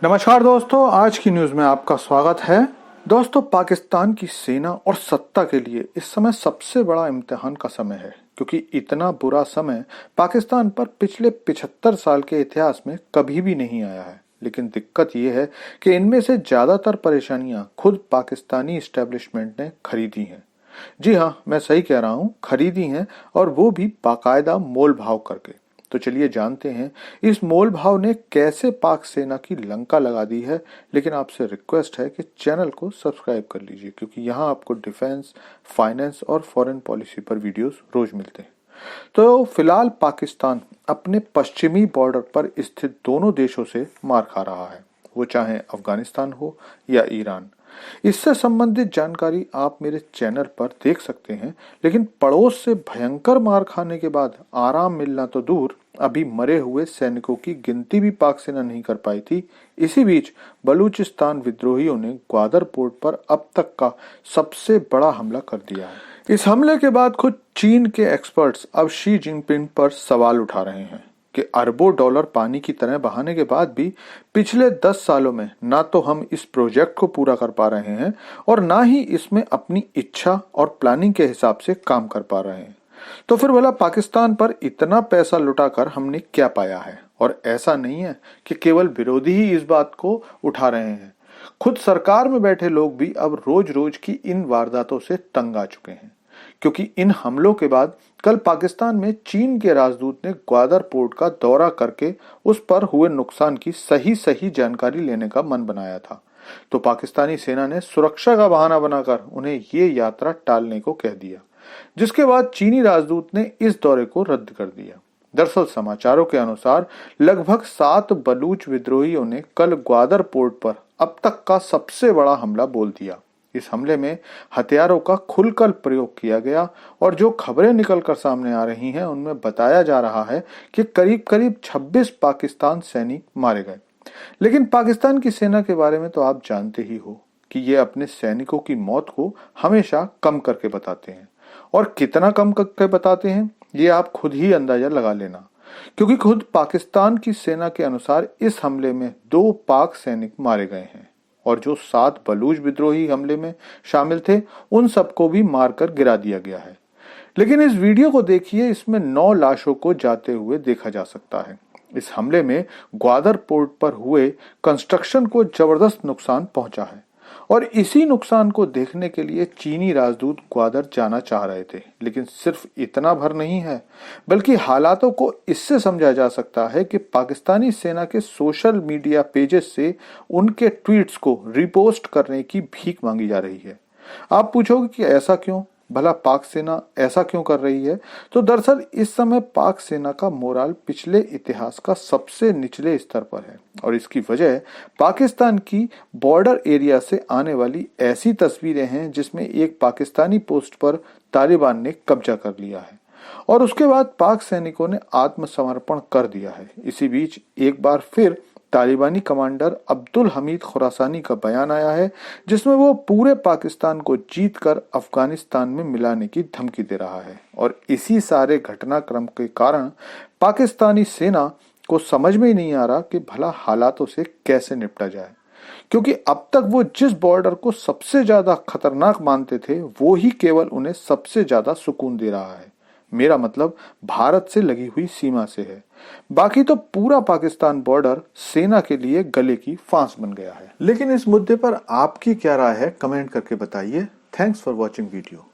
नमस्कार दोस्तों, आज की न्यूज में आपका स्वागत है। दोस्तों, पाकिस्तान की सेना और सत्ता के लिए इस समय सबसे बड़ा इम्तिहान का समय है, क्योंकि इतना बुरा समय पाकिस्तान पर पिछले 75 साल के इतिहास में कभी भी नहीं आया है। लेकिन दिक्कत यह है कि इनमें से ज्यादातर परेशानियां खुद पाकिस्तानी इस्टेब्लिशमेंट ने खरीदी हैं। जी हाँ, मैं सही कह रहा हूँ, खरीदी हैं, और वो भी बाकायदा मोल भाव करके। तो चलिए जानते हैं इस मोल भाव ने कैसे पाक सेना की लंका लगा दी है। लेकिन आपसे रिक्वेस्ट है कि चैनल को सब्सक्राइब कर लीजिए, क्योंकि यहाँ आपको डिफेंस, फाइनेंस और फॉरेन पॉलिसी पर वीडियोस रोज मिलते हैं। तो फिलहाल पाकिस्तान अपने पश्चिमी बॉर्डर पर स्थित दोनों देशों से मार खा रहा है, वो चाहे अफगानिस्तान हो या ईरान। इससे संबंधित जानकारी आप मेरे चैनल पर देख सकते हैं। लेकिन पड़ोस से भयंकर मार खाने के बाद आराम मिलना तो दूर, अभी मरे हुए सैनिकों की गिनती भी पाक सेना नहीं कर पाई थी। इसी बीच बलूचिस्तान विद्रोहियों ने ग्वादर पोर्ट पर अब तक का सबसे बड़ा हमला कर दिया है। इस हमले के बाद खुद चीन के एक्सपर्ट्स अब शी जिनपिंग पर सवाल उठा रहे हैं कि अरबों डॉलर पानी की तरह बहाने के बाद भी पिछले 10 सालों में ना तो हम इस प्रोजेक्ट को पूरा कर पा रहे हैं और ना ही इसमें अपनी इच्छा और प्लानिंग के हिसाब से काम कर पा रहे हैं। तो फिर भला पाकिस्तान पर इतना पैसा लुटाकर हमने क्या पाया है? और ऐसा नहीं है कि केवल विरोधी ही इस बात को उठा रहे हैं, खुद सरकार में बैठे लोग भी अब रोज रोज की इन वारदातों से तंग आ चुके हैं। क्योंकि इन हमलों के बाद कल पाकिस्तान में चीन के राजदूत ने ग्वादर पोर्ट का दौरा करके उस पर हुए नुकसान की सही जानकारी लेने का मन बनाया था। तो पाकिस्तानी सेना ने सुरक्षा का बहाना बनाकर उन्हें ये यात्रा टालने को कह दिया, जिसके बाद चीनी राजदूत ने इस दौरे को रद्द कर दिया। दरअसल समाचारों के अनुसार लगभग 7 बलूच विद्रोहियों ने कल ग्वादर पोर्ट पर अब तक का सबसे बड़ा हमला बोल दिया। इस हमले में हथियारों का खुलकर प्रयोग किया गया और जो खबरें निकलकर सामने आ रही हैं उनमें बताया जा रहा है कि करीब 26 पाकिस्तान सैनिक मारे गए। लेकिन पाकिस्तान की सेना के बारे में तो आप जानते ही हो कि ये अपने सैनिकों की मौत को हमेशा कम करके बताते हैं। और कितना कम करके बताते हैं ये आप खुद ही अंदाजा लगा लेना, क्योंकि खुद पाकिस्तान की सेना के अनुसार इस हमले में 2 पाक सैनिक मारे गए हैं और जो 7 बलूच विद्रोही हमले में शामिल थे उन सबको भी मारकर गिरा दिया गया है। लेकिन इस वीडियो को देखिए, इसमें 9 लाशों को जाते हुए देखा जा सकता है। इस हमले में ग्वादर पोर्ट पर हुए कंस्ट्रक्शन को जबरदस्त नुकसान पहुंचा है और इसी नुकसान को देखने के लिए चीनी राजदूत ग्वादर जाना चाह रहे थे। लेकिन सिर्फ इतना भर नहीं है, बल्कि हालातों को इससे समझा जा सकता है कि पाकिस्तानी सेना के सोशल मीडिया पेजेस से उनके ट्वीट्स को रिपोस्ट करने की भीख मांगी जा रही है। आप पूछोगे कि ऐसा क्यों? भला पाक सेना ऐसा क्यों कर रही है? तो दरअसल इस समय पाक सेना का मोराल पिछले इतिहास का सबसे निचले स्तर पर है और इसकी वजह पाकिस्तान की बॉर्डर एरिया से आने वाली ऐसी तस्वीरें हैं जिसमें एक पाकिस्तानी पोस्ट पर तालिबान ने कब्जा कर लिया है और उसके बाद पाक सैनिकों ने आत्मसमर्पण कर दिया है। इसी बीच एक बार फिर तालिबानी कमांडर अब्दुल हमीद खुरासानी का बयान आया है, जिसमें वो पूरे पाकिस्तान को जीतकर अफगानिस्तान में मिलाने की धमकी दे रहा है। और इसी सारे घटनाक्रम के कारण पाकिस्तानी सेना को समझ में ही नहीं आ रहा कि भला हालातों से कैसे निपटा जाए, क्योंकि अब तक वो जिस बॉर्डर को सबसे ज्यादा खतरनाक मानते थे वो ही केवल उन्हें सबसे ज्यादा सुकून दे रहा है। मेरा मतलब भारत से लगी हुई सीमा से है। बाकी तो पूरा पाकिस्तान बॉर्डर सेना के लिए गले की फांस बन गया है। लेकिन इस मुद्दे पर आपकी क्या राय है, कमेंट करके बताइए। Thanks for watching video.